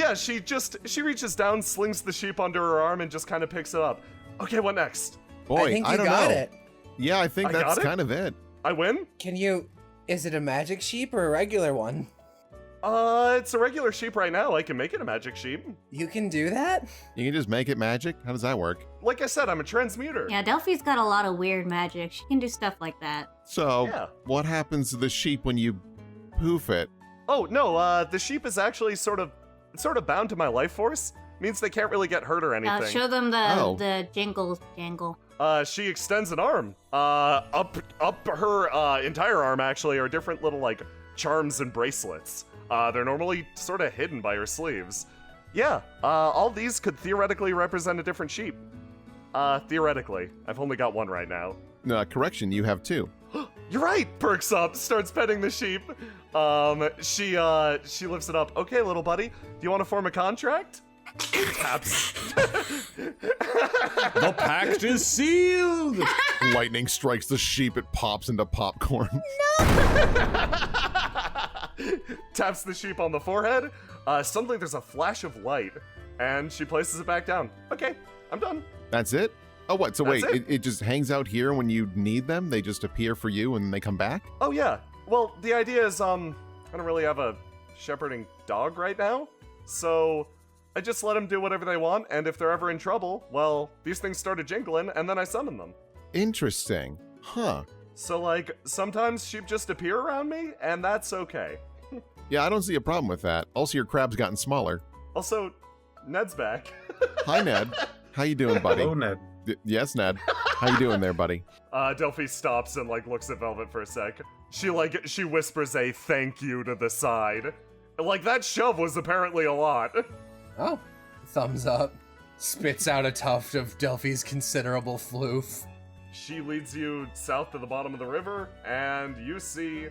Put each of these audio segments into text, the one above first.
Yeah, she reaches down, slings the sheep under her arm, and just kind of picks it up. Okay, what next? Boy, I think you don't got know. it. Yeah, I think that's kind of it. I win? Is it a magic sheep or a regular one? It's a regular sheep right now. I can make it a magic sheep. You can do that? You can just make it magic? How does that work? Like I said, I'm a transmuter. Yeah, Delphi's got a lot of weird magic. She can do stuff like that. So, Yeah. what happens to the sheep when you poof it? Oh, no, the sheep is actually sort of bound to my life force. Means they can't really get hurt or anything. Show them Oh. the jangle. She extends an arm. Up her entire arm actually are different little like charms and bracelets. They're normally sort of hidden by her sleeves. Yeah, all these could theoretically represent a different sheep. Theoretically. I've only got one right now. Correction, you have two. You're right! Perks up, starts petting the sheep. She lifts it up. Okay, little buddy, do you want to form a contract? Taps. The pact is sealed! Lightning strikes the sheep, it pops into popcorn. Taps the sheep on the forehead. Suddenly there's a flash of light, and she places it back down. Okay, I'm done. That's it? Oh, what? So That's wait, it just hangs out here when you need them? They just appear for you and they come back? Oh yeah. Well, the idea is, I don't really have a shepherding dog right now, so I just let them do whatever they want, and if they're ever in trouble, well, these things started jingling, and then I summon them. Interesting. Huh. So, like, sometimes sheep just appear around me, and that's okay. Yeah, I don't see a problem with that. Also, your crab's gotten smaller. Also, Ned's back. Hi, Ned. How you doing, buddy? Hello, Ned. Yes, Ned. How you doing there, buddy? Delphi stops and, like, looks at Velvet for a sec. She whispers a thank you to the side. Like, that shove was apparently a lot. Oh, thumbs up. Spits out a tuft of Delphi's considerable floof. She leads you south to the bottom of the river, and you see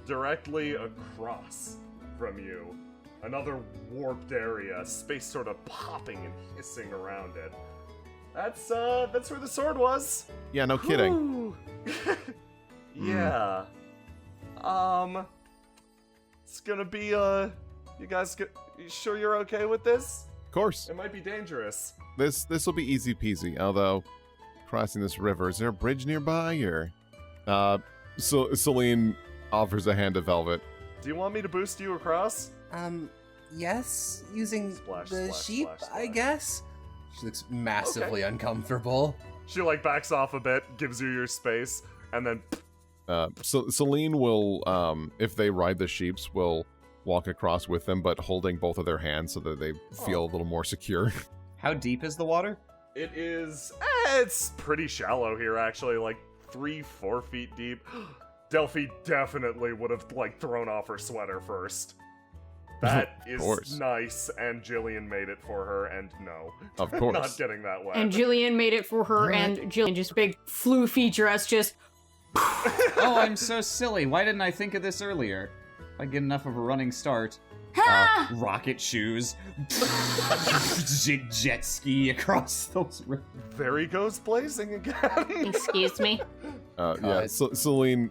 directly across from you another warped area, space sort of popping and hissing around it. That's where the sword was. Yeah, no kidding. Whew. Yeah. It's gonna be, you sure you're okay with this? Of course. It might be dangerous. This will be easy peasy, although crossing this river, is there a bridge nearby, or? Celine offers a hand to Velvet. Do you want me to boost you across? Yes, using Splash, the splash, sheep, splash, I splash. guess. She looks massively uncomfortable. She, like, backs off a bit, gives you your space, and then... So Celine will, if they ride the sheeps, will walk across with them, but holding both of their hands so that they feel a little more secure. How deep is the water? It is... it's pretty shallow here, actually, like 3-4 feet deep. Delphi definitely would have, like, thrown off her sweater first. That course. is nice, and Jillian made it for her, and no. Of course. Not getting that wet. And Jillian made it for her, and Jillian just big floofy dress, just... Oh, I'm so silly. Why didn't I think of this earlier? If I get enough of a running start. Ha! Rocket shoes. Jet ski across those rivers. There he goes blazing again. Excuse me. Yeah, Celine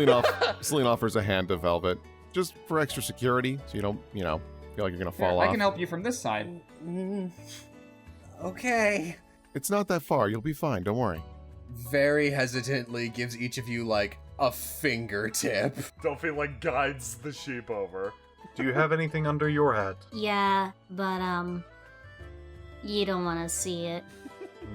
offers a hand to Velvet, just for extra security, so you don't, feel like you're gonna fall I off. can help you from this side. Okay. It's not that far. You'll be fine. Don't worry. Very hesitantly gives each of you, like, a fingertip. Delphi, like, guides the sheep over. Do you have anything under your hat? Yeah, but, you don't want to see it.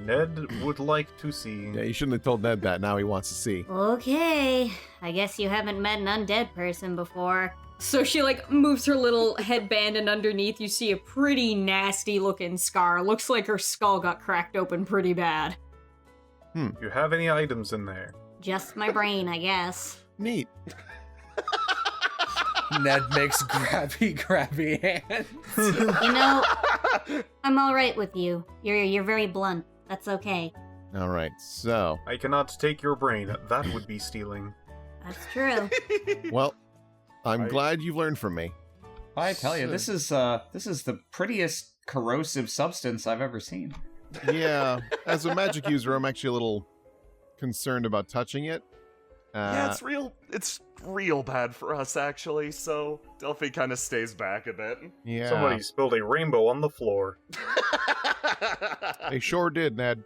Ned would like to see. Yeah, you shouldn't have told Ned that. Now he wants to see. Okay, I guess you haven't met an undead person before. So she, like, moves her little headband, and underneath you see a pretty nasty-looking scar. Looks like her skull got cracked open pretty bad. Do you have any items in there? Just my brain, I guess. Neat. Ned makes grabby hands. You know, I'm alright with you. You're very blunt. That's okay. All right, so, I cannot take your brain. That would be stealing. That's true. well, I'm glad you've learned from me. I tell you, this is the prettiest corrosive substance I've ever seen. Yeah, as a magic user, I'm actually a little concerned about touching it. Yeah, it's real bad for us, actually, so Delphi kind of stays back a bit. Yeah. Somebody spilled a rainbow on the floor. They sure did, Ned.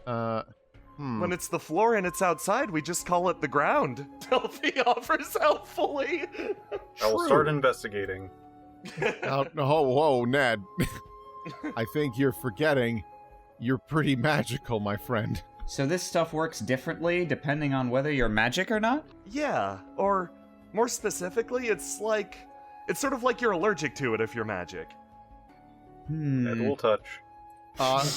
When it's the floor and it's outside, we just call it the ground. Delphi offers helpfully. I will start investigating. Whoa, Ned. I think you're forgetting you're pretty magical, my friend. So this stuff works differently depending on whether you're magic or not? Yeah, or more specifically, it's sort of like you're allergic to it if you're magic. Ned will touch.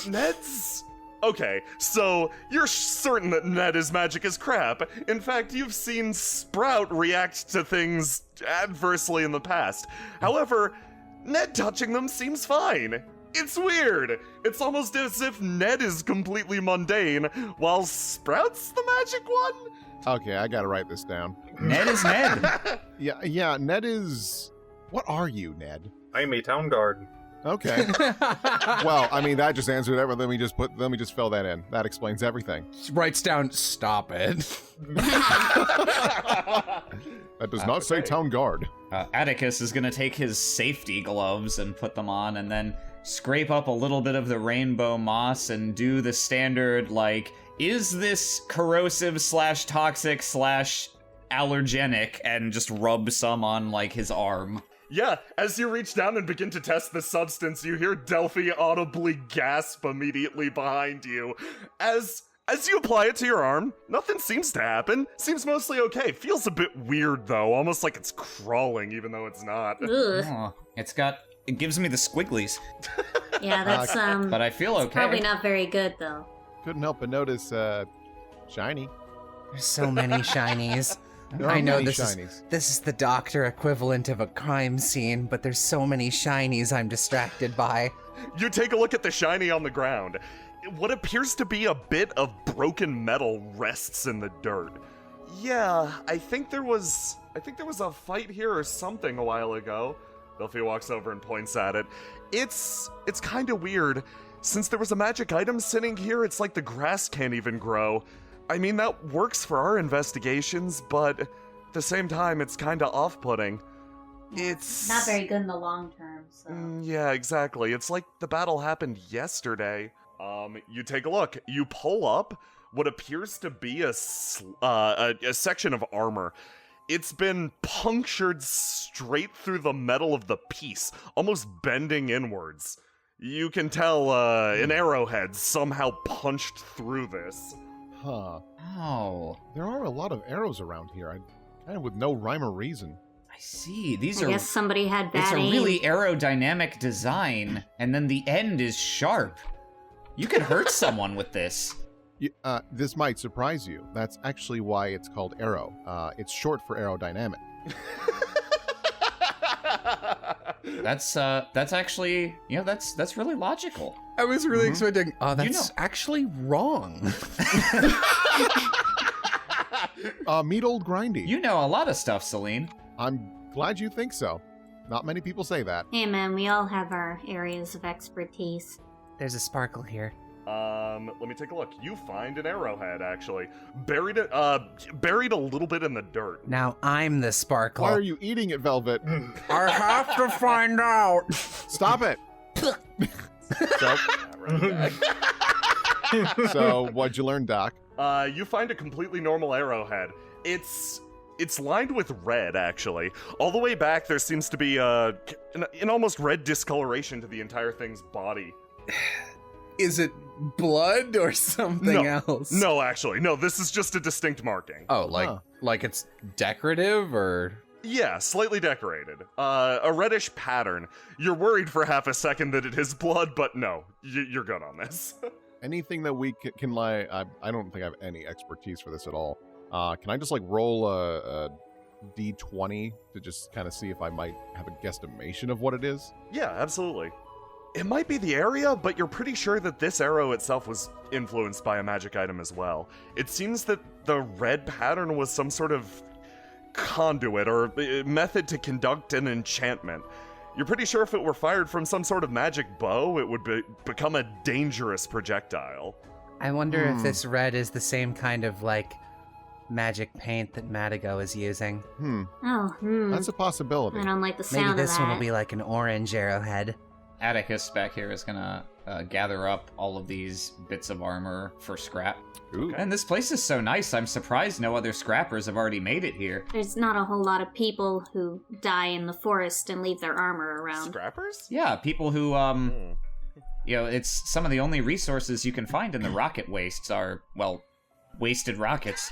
Ned's... Okay, so you're certain that Ned is magic as crap. In fact, you've seen Sprout react to things adversely in the past. However, Ned touching them seems fine. It's weird. It's almost as if Ned is completely mundane, while Sprout's the magic one? Okay, I gotta write this down. Ned is Ned. Yeah, Ned is... What are you, Ned? I am a town guard. Okay. Well, I mean, that just answered everything. Let me just fill that in. That explains everything. Writes down, stop it. That does not say town guard. Atticus is gonna take his safety gloves and put them on, and then scrape up a little bit of the rainbow moss and do the standard, like, is this corrosive / toxic / allergenic, and just rub some on, like, his arm. Yeah, as you reach down and begin to test the substance, you hear Delphi audibly gasp immediately behind you. As you apply it to your arm, nothing seems to happen. Seems mostly okay. Feels a bit weird, though, almost like it's crawling, even though it's not. Ugh. Oh, it gives me the squigglies. Yeah, that's But I feel okay. probably not very good though. Couldn't help but notice, shiny. There's so many shinies. There are I know many this shinies. is the doctor equivalent of a crime scene, but there's so many shinies I'm distracted by. You take a look at the shiny on the ground. What appears to be a bit of broken metal rests in the dirt. Yeah, I think there was a fight here or something a while ago. Delphi walks over and points at it. It's kind of weird. Since there was a magic item sitting here, it's like the grass can't even grow. I mean, that works for our investigations, but at the same time, it's kind of off-putting. It's Not very good in the long term, so. Yeah, exactly. It's like the battle happened yesterday. You take a look. You pull up what appears to be a section of armor. It's been punctured straight through the metal of the piece, almost bending inwards. You can tell an arrowhead somehow punched through this. Huh. Oh, There are a lot of arrows around here, kind of with no rhyme or reason. I see. These I are... guess somebody had It's bad a aim. really aerodynamic design, and then the end is sharp. You could hurt someone with this. This might surprise you. That's actually why it's called arrow. It's short for aerodynamic. That's actually, that's really logical. I was really expecting, oh, that's You know- actually wrong. Meat old grindy. You know a lot of stuff, Celine. I'm glad you think so. Not many people say that. Hey man, we all have our areas of expertise. There's a sparkle here. Let me take a look. You find an arrowhead, actually. Buried a little bit in the dirt. Now I'm the sparkle. Why are you eating it, Velvet? I have to find out. Stop it! So, what'd you learn, Doc? You find a completely normal arrowhead. It's lined with red, actually. All the way back, there seems to be an almost red discoloration to the entire thing's body. Is it blood or something else? No, actually. No, this is just a distinct marking. Oh, Huh. like it's decorative or? Yeah, slightly decorated. A reddish pattern. You're worried for half a second that it is blood, but no, you're good on this. Anything that we can lie. I don't think I have any expertise for this at all. Can I just roll a d20 to just kind of see if I might have a guesstimation of what it is? Yeah, absolutely. It might be the area, but you're pretty sure that this arrow itself was influenced by a magic item as well. It seems that the red pattern was some sort of conduit or method to conduct an enchantment. You're pretty sure if it were fired from some sort of magic bow, it would become a dangerous projectile. I wonder if this red is the same kind of magic paint that Madigo is using. Oh, That's a possibility. I don't like the sound Maybe of this that. one will be like an orange arrowhead. Atticus back here is gonna gather up all of these bits of armor for scrap. Ooh. And this place is so nice, I'm surprised no other scrappers have already made it here. There's not a whole lot of people who die in the forest and leave their armor around. Scrappers? Yeah, people who, you know, it's some of the only resources you can find in the rocket wastes are, well, wasted rockets.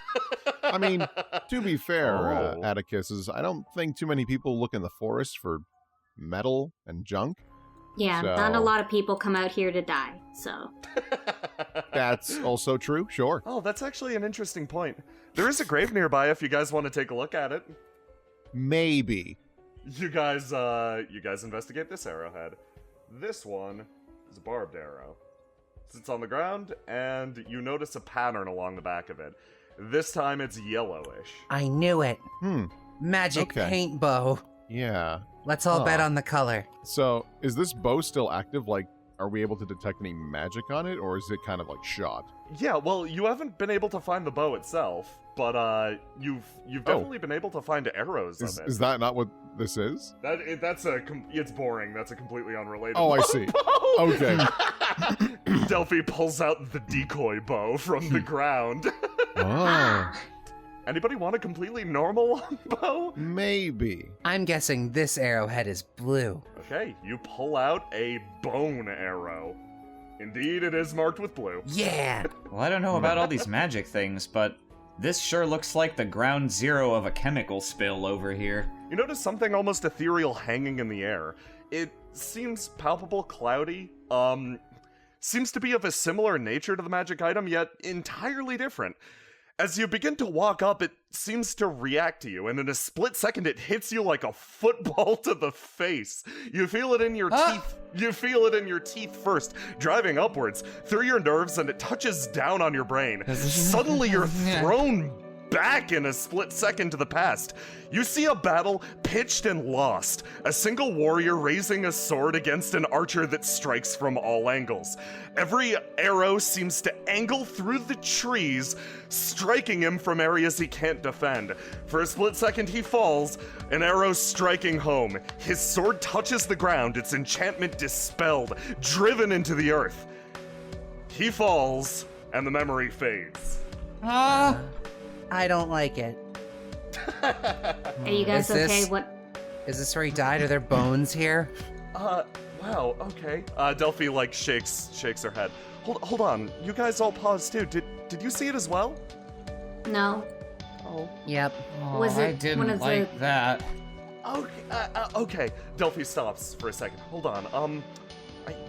I mean, to be fair, Oh. Atticus, I don't think too many people look in the forest for metal and junk. Yeah, So- not a lot of people come out here to die, so. That's also true, sure. Oh, that's actually an interesting point. There is a grave nearby if you guys want to take a look at it. Maybe. You guys investigate this arrowhead. This one is a barbed arrow. Sits on the ground, and you notice a pattern along the back of it. This time it's yellowish. I knew it. Magic Okay. paint bow. Yeah. Let's all bet Huh. on the color. So, is this bow still active? Like, are we able to detect any magic on it, or is it kind of like shot? Yeah, well, you haven't been able to find the bow itself, but you've definitely been able to find arrows Is, of it. is that not what this is? It's boring. That's a completely unrelated. Oh, I see. bow. Okay. Delphi pulls out the decoy bow from the ground. Oh, Anybody want a completely normal bow? maybe. I'm guessing this arrowhead is blue. Okay, you pull out a bone arrow. Indeed, it is marked with blue. Yeah! Well, I don't know about all these magic things, but this sure looks like the ground zero of a chemical spill over here. You notice something almost ethereal hanging in the air. It seems palpable, cloudy, seems to be of a similar nature to the magic item, yet entirely different. As you begin to walk up, it seems to react to you, and in a split second it hits you like a football to the face. You feel it in your teeth. You feel it in your teeth first, driving upwards through your nerves, and it touches down on your brain. Suddenly you're thrown back in a split second to the past. You see a battle pitched and lost. A single warrior raising a sword against an archer that strikes from all angles. Every arrow seems to angle through the trees, striking him from areas he can't defend. For a split second he falls, an arrow striking home. His sword touches the ground, its enchantment dispelled, driven into the earth. He falls, and the memory fades. I don't like it. Are you guys Is this- okay? What? Is this where he died? Are there bones here? Wow, okay. Delphi, like, shakes her head. Hold on. You guys all paused, too. Did you see it as well? No. Oh. Yep. Was I it didn't one of like the- that. Okay. Delphi stops for a second. Hold on.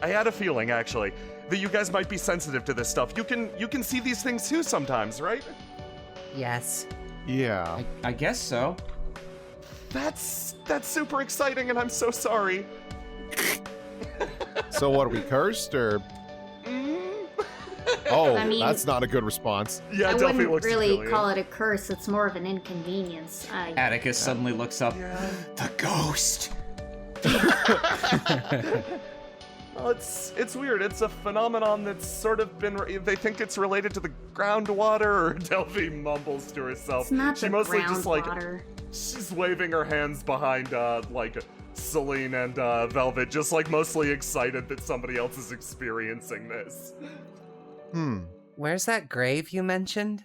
I had a feeling, actually, that you guys might be sensitive to this stuff. You can see these things, too, sometimes, right? Yes. Yeah. I guess so. That's super exciting, and I'm so sorry. So what, are we cursed, or? Mm. Oh, I mean- that's not a good response. Yeah, I Delphi wouldn't looks really brilliant. call it a curse. It's more of an inconvenience. Atticus suddenly looks up. Yeah. The ghost! Well, it's weird. It's a phenomenon that's sort of been. They think it's related to the groundwater, or Delphi mumbles to herself. It's not she the mostly just like groundwater. she's waving her hands behind like Celine and Velvet, just like mostly excited that somebody else is experiencing this. Where's that grave you mentioned?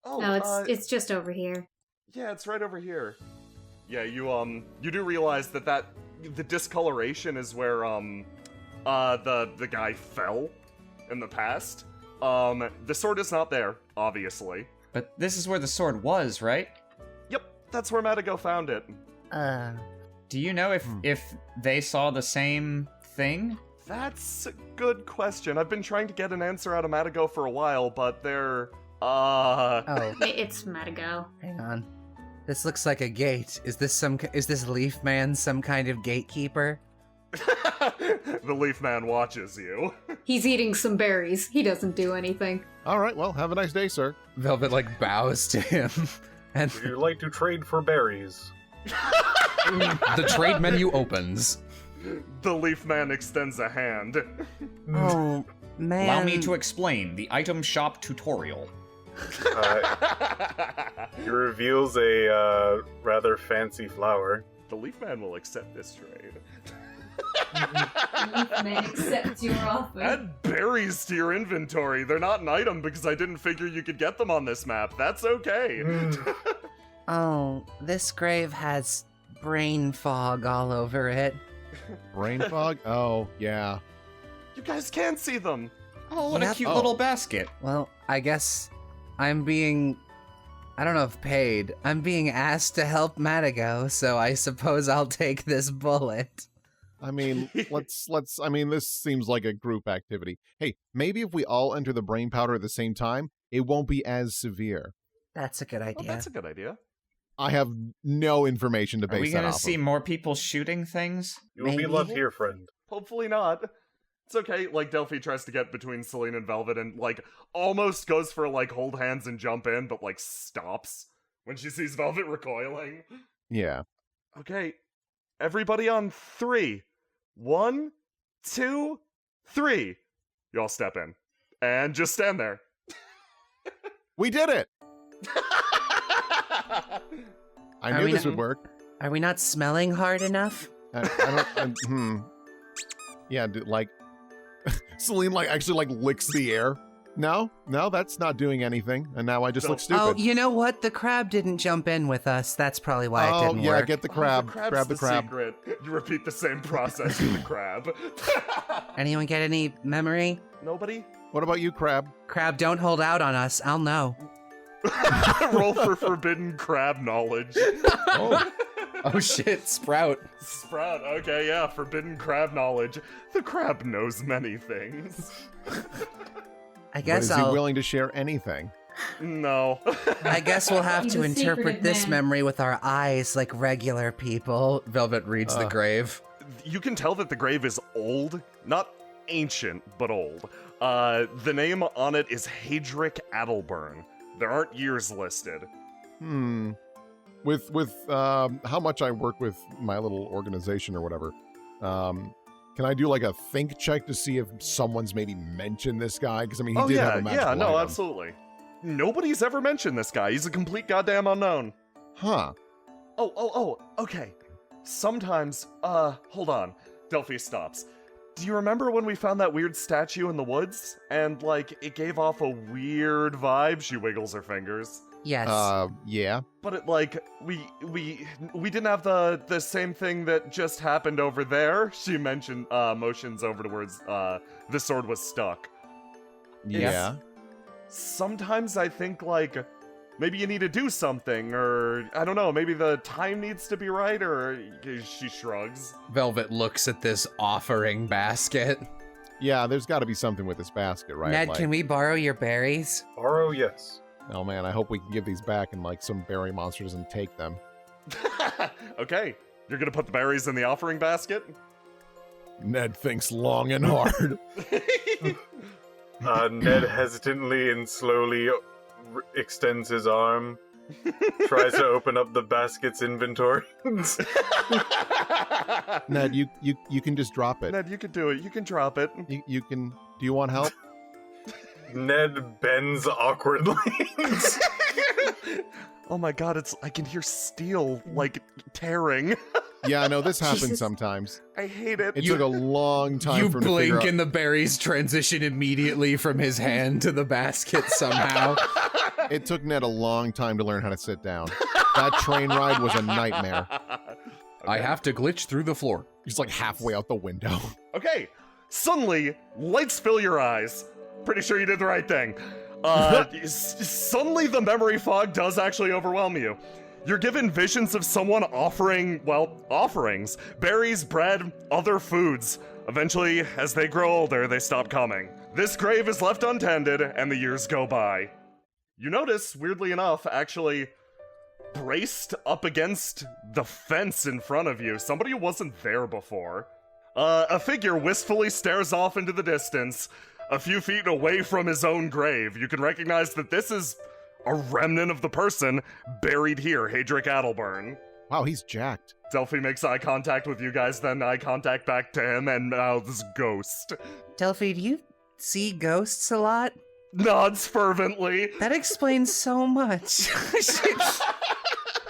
Oh, No, it's just over here. yeah, it's right over here. Yeah, you do realize that the discoloration is where the guy fell in the past. The sword is not there, obviously. But this is where the sword was, right? Yep, that's where Madigo found it. Do you know if they saw the same thing? That's a good question. I've been trying to get an answer out of Madigo for a while, but they're Oh, It's Madigo. hang on. This looks like a gate. Is this Leaf Man some kind of gatekeeper? The Leaf Man watches you. He's eating some berries. He doesn't do anything. All right, well, have a nice day, sir. Velvet like bows to him, and Would you like to trade for berries? The trade menu opens. The Leaf Man extends a hand. oh man, Allow me to explain the item shop tutorial. He reveals a rather fancy flower. The Leaf Man will accept this trade. Man accepts your offer. Add berries to your inventory. They're not an item because I didn't figure you could get them on this map. That's okay. Oh, this grave has brain fog all over it. Brain fog? Oh, yeah. You guys can see them. Oh, what Yep. a cute Oh. little basket. Well, I guess I'm being, I don't know if paid. I'm being asked to help Madigo, so I suppose I'll take this bullet. I mean, I mean, this seems like a group activity. Hey, maybe if we all enter the brain powder at the same time, it won't be as severe. That's a good Oh, idea. that's a good idea. I have no information to Are we base that gonna off see of. more people shooting things? You will be Maybe. loved here, friend. Hopefully not. It's okay. Like, Delphi tries to get between Celine and Velvet and, like, almost goes for, like, hold hands and jump in, but, like, stops when she sees Velvet recoiling. Yeah. Okay. Everybody on 3. 1, 2, 3. You all step in. And just stand there. We did it! I Are knew we this not- would work. Are we not smelling hard enough? I don't, Yeah, like, Celine, like, actually, like, licks the air. No, that's not doing anything. And now I just look stupid. Oh, you know what? The crab didn't jump in with us. That's probably why it didn't yeah, work. get the crab. Oh, crab's Grab the crab. secret. You repeat the same process with the crab. Anyone get any memory? Nobody? What about you, crab? Crab, don't hold out on us. I'll know. Roll for forbidden crab knowledge. Oh, Oh shit, Sprout. Sprout, okay, yeah, forbidden crab knowledge. The crab knows many things. I but guess is he I'll. willing to share anything? No. I guess we'll have He's to a interpret secretive this man. memory with our eyes like regular people. Velvet reads the grave. You can tell that the grave is old, not ancient, but old. The name on it is Hadric Adelburn. There aren't years listed. With how much I work with my little organization or whatever, can I do like a think check to see if someone's maybe mentioned this guy? Because I mean, he did have a magical yeah, no, item. absolutely. Nobody's ever mentioned this guy. He's a complete goddamn unknown. Huh. Oh, okay. Sometimes, hold on. Delphi stops. Do you remember when we found that weird statue in the woods? And, like, it gave off a weird vibe? She wiggles her fingers. Yes. Yeah. But it, like, we didn't have the same thing that just happened over there. She mentioned, motions over towards, the sword was stuck. Yeah. Sometimes I think, like, maybe you need to do something, or, I don't know, maybe the time needs to be right, or she shrugs. Velvet looks at this offering basket. Yeah, there's got to be something with this basket, right? Ned, Like, can we borrow your berries? Borrow, yes. oh man, I hope we can give these back and like some berry monster doesn't take them. Okay, you're gonna put the berries in the offering basket? Ned thinks long and hard. Ned hesitantly and slowly extends his arm, tries to open up the basket's inventory. Ned, you can just drop it. Ned, you can do it. You can drop it. You can. Do you want help? Ned bends awkwardly. Oh my god, I can hear steel, like, tearing. Yeah, I know this happens Jesus. sometimes. I hate it. It took a long time You for him to figure blink out. and the berries transition immediately from his hand to the basket somehow. It took Ned a long time to learn how to sit down. That train ride was a nightmare. I have to glitch through the floor. He's like halfway out the window. Okay, suddenly, lights fill your eyes. Pretty sure you did the right thing. Suddenly the memory fog does actually overwhelm you. You're given visions of someone offering, well, offerings. Berries, bread, other foods. Eventually, as they grow older, they stop coming. This grave is left untended, and the years go by. You notice, weirdly enough, actually, braced up against the fence in front of you, somebody who wasn't there before. A figure wistfully stares off into the distance, a few feet away from his own grave. You can recognize that this is a remnant of the person buried here, Hadric Adelburn. Wow, he's jacked. Delphi makes eye contact with you guys, then eye contact back to him, and mouths ghost. Delphi, do you see ghosts a lot? nods fervently. That explains so much.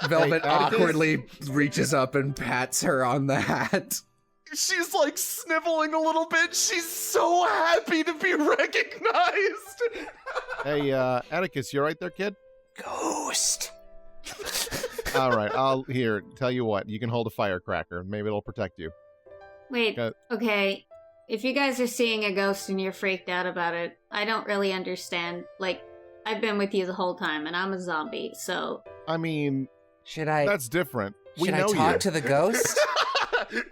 Velvet Hey, Atticus? awkwardly reaches up and pats her on the hat. She's like sniveling a little bit. She's so happy to be recognized. Hey, Atticus, you all right there, kid? Ghost. All right, tell you what, you can hold a firecracker. Maybe it'll protect you. Wait, Okay. okay. If you guys are seeing a ghost and you're freaked out about it, I don't really understand. Like, I've been with you the whole time, and I'm a zombie, so... I mean, Should I that's different. We should I know talk you. to the ghost?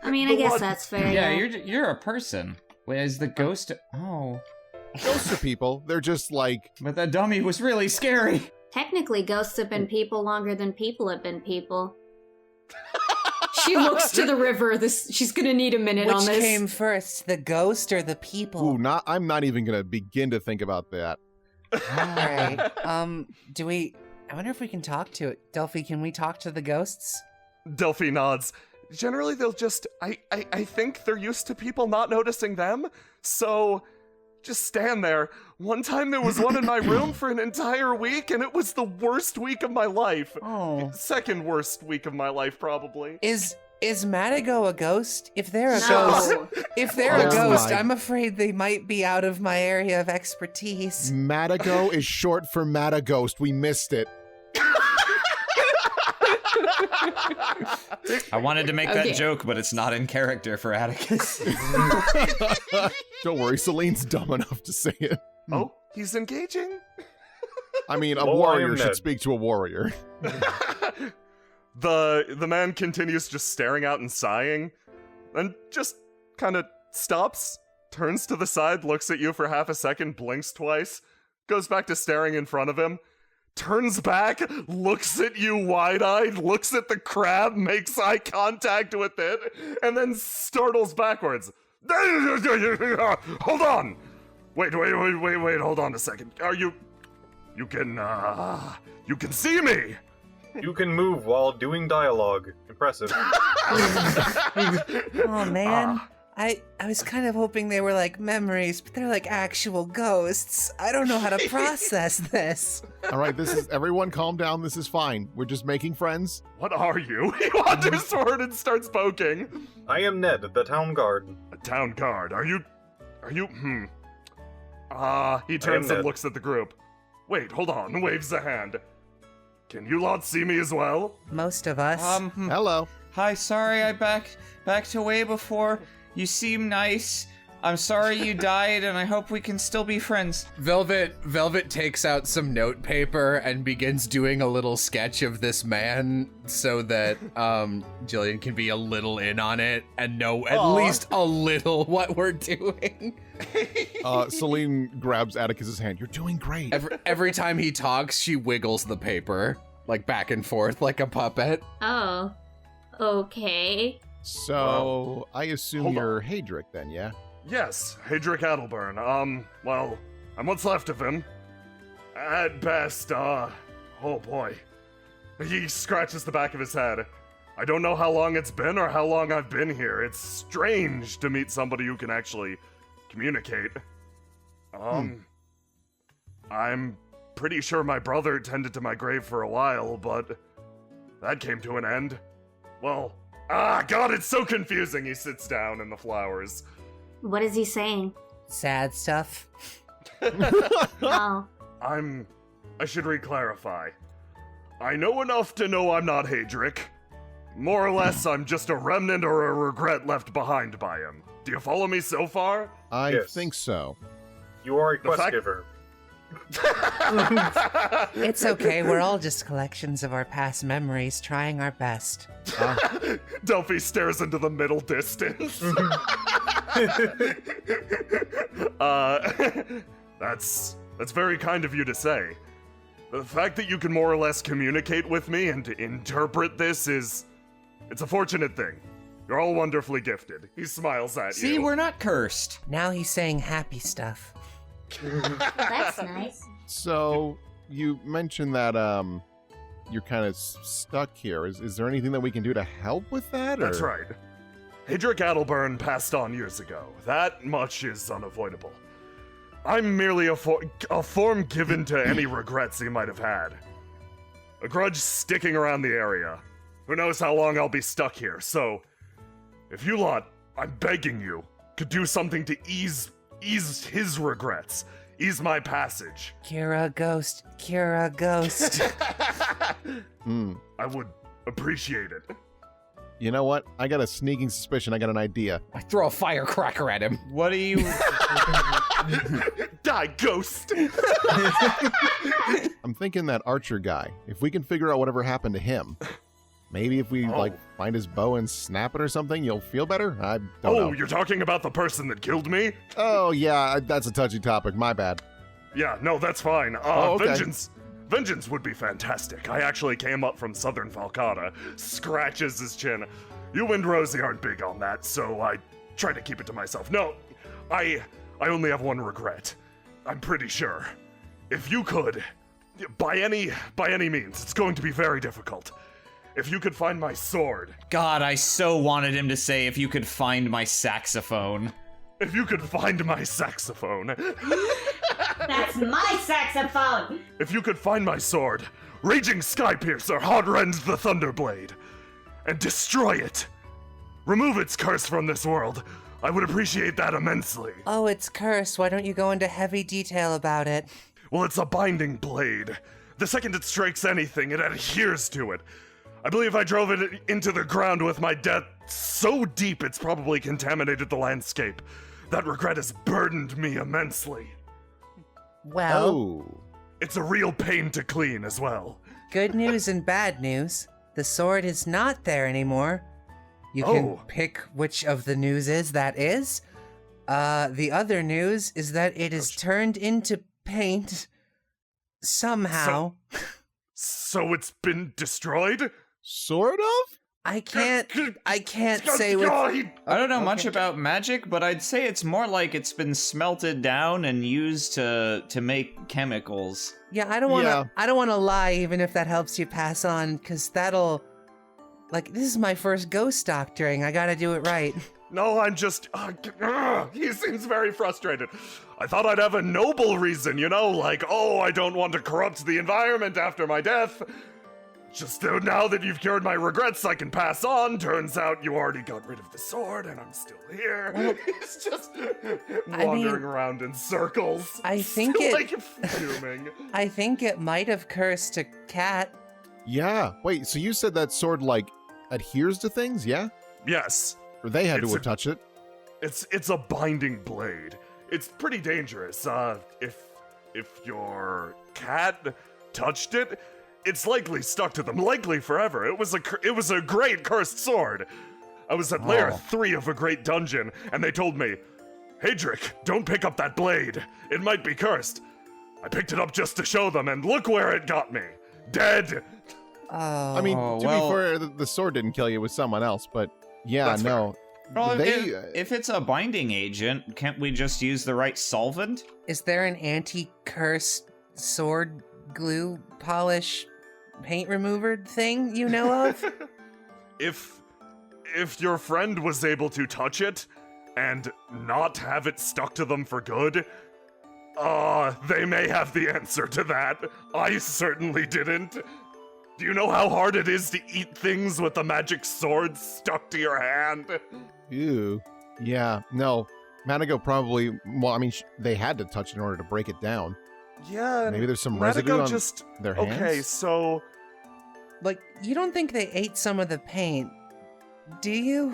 I mean, I The guess one- that's fair. Yeah, you're a person. Wait, is the ghost? Oh, Ghosts are people. They're just like, but that dummy was really scary. Technically, ghosts have been people longer than people have been people. She looks to the river. She's gonna need a minute on Which this. came first, the ghost or the people? ooh, I'm not even gonna begin to think about that. All right. I wonder if we can talk to it. Delphi, can we talk to the ghosts? Delphi nods. Generally, they'll just... I think they're used to people not noticing them, so... Just stand there. One time there was one in my room for an entire week, and it was the worst week of my life. Oh. Second worst week of my life, probably. Is Madigo a ghost? If they're a No. ghost, if they're a Oh ghost, my- I'm afraid they might be out of my area of expertise. Madigo is short for Mataghost. We missed it. I wanted to make Okay. that joke, but it's not in character for Atticus. Don't worry, Celine's dumb enough to say it. Oh, he's engaging? I mean, a Oh, I am warrior should Ned. speak to a warrior. The man continues just staring out and sighing, and just kind of stops, turns to the side, looks at you for half a second, blinks twice, goes back to staring in front of him, turns back, looks at you wide-eyed, looks at the crab, makes eye contact with it, and then startles backwards. Hold on! Wait, hold on a second. You can see me! You can move while doing dialogue. Impressive. Oh man. I was kind of hoping they were like memories, but they're like actual ghosts. I don't know how to process this. All right, everyone calm down. This is fine. We're just making friends. What are you? He wanders forward and starts poking. I am Ned, the town guard. A town guard. Are you? He turns and Ned. looks at the group. Wait, hold on, waves a hand. Can you lot see me as well? Most of us. Hello. Hi, sorry I backed away before. You seem nice. I'm sorry you died, and I hope we can still be friends. Velvet takes out some note paper and begins doing a little sketch of this man so that Jillian can be a little in on it and know at least a little what we're doing. Celine grabs Atticus's hand. You're doing great. Every time he talks, she wiggles the paper, like back and forth like a puppet. Oh. Okay. So, I assume Hold you're Hadric then, yeah? Yes, Hadric Adelburn. Well, I'm what's left of him. At best, oh boy. He scratches the back of his head. I don't know how long it's been or how long I've been here. It's strange to meet somebody who can actually communicate. I'm pretty sure my brother tended to my grave for a while, but that came to an end. Well, God, it's so confusing. He sits down in the flowers. What is he saying? Sad stuff. Oh. I should re-clarify. I know enough to know I'm not Hadric. More or less, I'm just a remnant or a regret left behind by him. Do you follow me so far? I Yes. think so. You are a The quest fact- giver. It's okay, we're all just collections of our past memories, trying our best. Delphi stares into the middle distance. That's very kind of you to say. The fact that you can more or less communicate with me and interpret this it's a fortunate thing. You're all wonderfully gifted. He smiles at you. See, we're not cursed. Now he's saying happy stuff. That's nice. So, you mentioned that, you're kind of stuck here. Is there anything that we can do to help with that? That's or- right. Hadric Adelburn passed on years ago. That much is unavoidable. I'm merely a form given to any regrets he might have had. A grudge sticking around the area. Who knows how long I'll be stuck here, so... If you lot, I'm begging you, could do something to ease his regrets. Ease my passage. Cure a ghost. Cure a ghost. I would appreciate it. You know what? I got a sneaking suspicion. I got an idea. I throw a firecracker at him. What do you... Die, ghost! I'm thinking that Archer guy. If we can figure out whatever happened to him, maybe if we find his bow and snap it or something, you'll feel better. I don't know. Oh, you're talking about the person that killed me? Oh yeah, that's a touchy topic. My bad. Yeah, no, that's fine. Okay. Vengeance would be fantastic. I actually came up from Southern Falcata. Scratches his chin. You Windrose aren't big on that, so I try to keep it to myself. No, I only have one regret. I'm pretty sure. If you could, by any means, it's going to be very difficult. If you could find my sword. God, I so wanted him to say, if you could find my saxophone. If you could find my saxophone. That's my saxophone! If you could find my sword, Raging Skypiercer hot-rends the Thunderblade, and destroy it. Remove its curse from this world. I would appreciate that immensely. Oh, it's cursed. Why don't you go into heavy detail about it? Well, it's a binding blade. The second it strikes anything, it adheres to it. I believe I drove it into the ground with my death so deep it's probably contaminated the landscape. That regret has burdened me immensely. Well, Oh. It's a real pain to clean as well. good news and bad news. The sword is not there anymore. You can Oh. pick which of the news is that is. The other news is that it is turned into paint somehow. So it's been destroyed? Sort of? I can't say with I don't know much about magic, but I'd say it's more like it's been smelted down and used to make chemicals. Yeah, I don't want to. Yeah. I don't want to lie, even if that helps you pass on, because that'll. Like, this is my first ghost doctoring. I gotta do it right. No, I'm just. He seems very frustrated. I thought I'd have a noble reason, like, oh, I don't want to corrupt the environment after my death. Just now that you've cured my regrets, I can pass on. Turns out you already got rid of the sword, and I'm still here. He's just wandering around in circles. I think still, it- fuming. I think it might have cursed a cat. Yeah. Wait, so you said that sword, adheres to things, yeah? Yes, Or they had to It's have touched it? it's a binding blade. It's pretty dangerous. If your cat touched it, it's likely stuck to them, likely forever. It was a great cursed sword. I was at layer 3 of a great dungeon, and they told me, Hadric, don't pick up that blade. It might be cursed. I picked it up just to show them, and look where it got me. Dead. Oh. I mean, Oh, to well- be fair, the sword didn't kill you, it was someone else, but yeah, That's no. Well, They, if it's a binding agent, can't we just use the right solvent? Is there an anti-curse sword glue polish paint remover thing you know of? If your friend was able to touch it and not have it stuck to them for good, they may have the answer to that. I certainly didn't. Do you know how hard it is to eat things with a magic sword stuck to your hand? Ew. Yeah, no. Manago probably, well, I mean, they had to touch it in order to break it down. Yeah, Maybe there's some residue on their hands? Okay, so Like, you don't think they ate some of the paint, do you?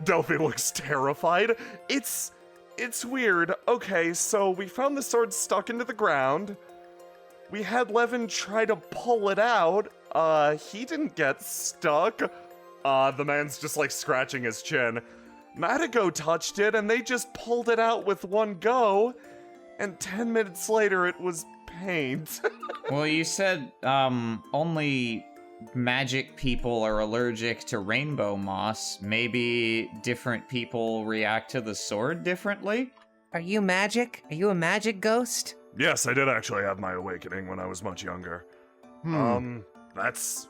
Delphi looks terrified. It's weird. Okay, so we found the sword stuck into the ground. We had Levin try to pull it out. He didn't get stuck. The man's just scratching his chin. Matago touched it and they just pulled it out with one go. And 10 minutes later it was paint. Well, you said only magic people are allergic to rainbow moss. Maybe different people react to the sword differently? Are you magic? Are you a magic ghost? Yes, I did actually have my awakening when I was much younger. That's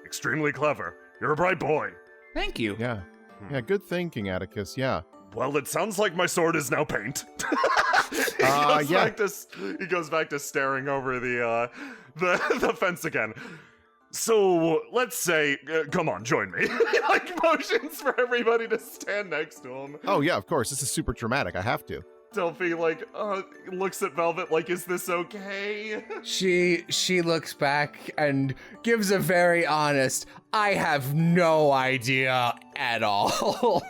extremely clever. You're a bright boy. Thank you. Yeah. Yeah, good thinking, Atticus, yeah. Well, it sounds like my sword is now paint. Yeah. He goes back to staring over the fence again. So let's say, come on, join me. He like motions for everybody to stand next to him. Oh yeah, of course. This is super traumatic. I have to. Delphi like looks at Velvet like, is this okay? She looks back and gives a very honest, I have no idea at all.